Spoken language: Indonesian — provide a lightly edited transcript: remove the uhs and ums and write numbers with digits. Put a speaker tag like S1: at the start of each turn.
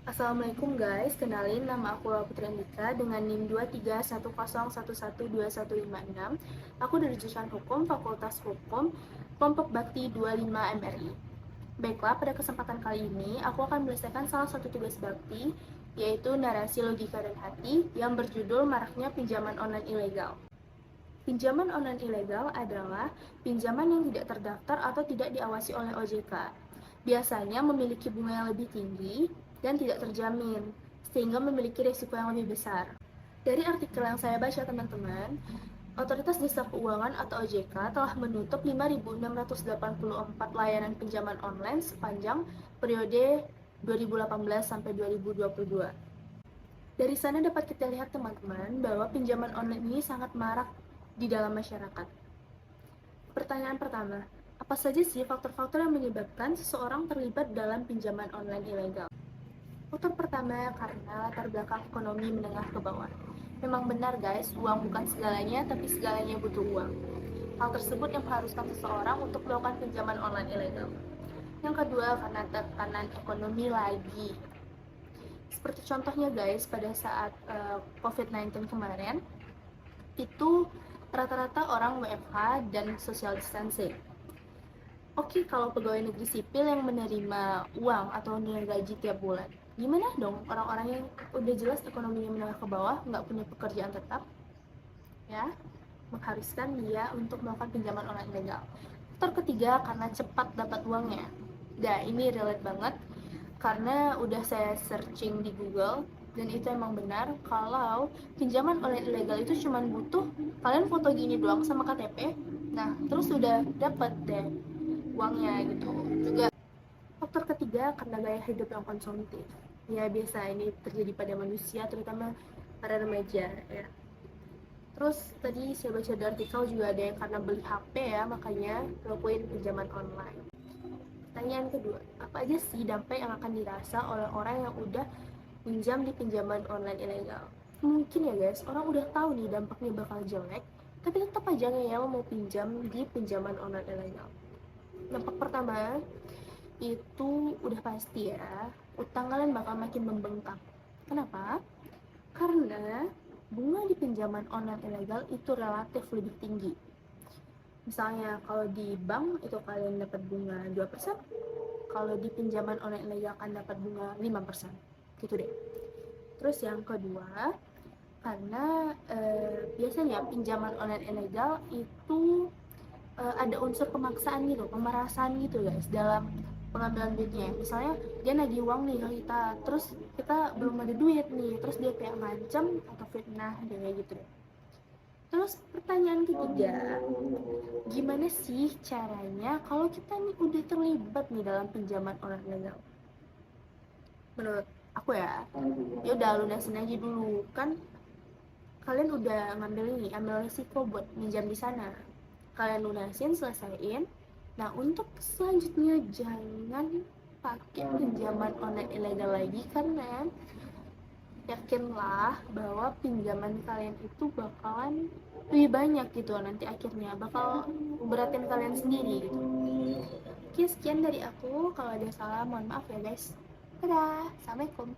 S1: Assalamualaikum guys, kenalin nama aku Laura Putri Andika dengan NIM 23101112156. Aku dari jurusan Hukum, Fakultas Hukum, Kelompok Bakti 25 MRI. Baiklah, pada kesempatan kali ini aku akan menyelesaikan salah satu tugas bakti, yaitu narasi logika dan hati yang berjudul maraknya pinjaman online ilegal. Pinjaman online ilegal adalah pinjaman yang tidak terdaftar atau tidak diawasi oleh OJK. Biasanya memiliki bunga yang lebih tinggi dan tidak terjamin, sehingga memiliki risiko yang lebih besar. Dari artikel yang saya baca teman-teman, Otoritas Jasa Keuangan atau OJK telah menutup 5.684 layanan pinjaman online sepanjang periode 2018 sampai 2022. Dari sana dapat kita lihat teman-teman bahwa pinjaman online ini sangat marak di dalam masyarakat. Pertanyaan pertama, apa saja sih faktor-faktor yang menyebabkan seseorang terlibat dalam pinjaman online ilegal? Faktor pertama karena latar belakang ekonomi menengah ke bawah. Memang benar guys, uang bukan segalanya, tapi segalanya butuh uang. Hal tersebut yang mengharuskan seseorang untuk melakukan pinjaman online ilegal. Yang kedua, karena tekanan ekonomi lagi. Seperti contohnya guys, pada saat COVID-19 kemarin, itu rata-rata orang WFH dan social distancing. Oke, kalau pegawai negeri sipil yang menerima uang atau nilai gaji tiap bulan, gimana dong orang-orang yang udah jelas ekonominya menengah ke bawah, nggak punya pekerjaan tetap, ya, mengharuskan dia untuk melakukan pinjaman online ilegal. Faktor ketiga, karena cepat dapat uangnya. Nah, ini relate banget, karena udah saya searching di Google, dan itu emang benar kalau pinjaman online ilegal itu cuma butuh kalian foto gini doang sama KTP, nah terus udah dapat deh uangnya gitu. Juga faktor ketiga karena gaya hidup yang konsumtif. Ya biasa ini terjadi pada manusia, terutama para remaja ya. Terus tadi saya baca di artikel juga ada yang karena beli HP ya, makanya ngelakuin pinjaman online. Pertanyaan kedua, apa aja sih dampak yang akan dirasa oleh orang yang udah pinjam di pinjaman online ilegal? Mungkin ya guys, orang udah tahu nih dampaknya bakal jelek, tapi tetap aja ngeyel mau pinjam di pinjaman online ilegal. Dampak pertama itu udah pasti ya, utang kalian bakal makin membengkak. Kenapa? Karena bunga di pinjaman online ilegal itu relatif lebih tinggi. Misalnya kalau di bank itu kalian dapat bunga 2%, kalau di pinjaman online ilegal akan dapat bunga 5%. Gitu deh. Terus yang kedua, karena biasanya pinjaman online ilegal itu ada unsur pemaksaan gitu, pemerasan gitu guys dalam pengambilan duitnya. Misalnya dia nagih uang nih ke kita, terus kita belum ada duit nih, terus dia kayak ngancam atau fitnah kayak gitu. Terus pertanyaan ketiga, gimana sih caranya kalau kita nih udah terlibat nih dalam pinjaman online ilegal? Menurut aku ya udah lunasin aja dulu, kan kalian udah ambil risiko buat minjam di sana, kalian lunasin, selesaiin. Nah, untuk selanjutnya jangan pakai pinjaman online ilegal lagi, karena yakinlah bahwa pinjaman kalian itu bakalan lebih banyak gitu, nanti akhirnya bakal beratin kalian sendiri gitu. Oke, sekian dari aku, kalau ada salah mohon maaf ya guys. Dadah, assalamualaikum.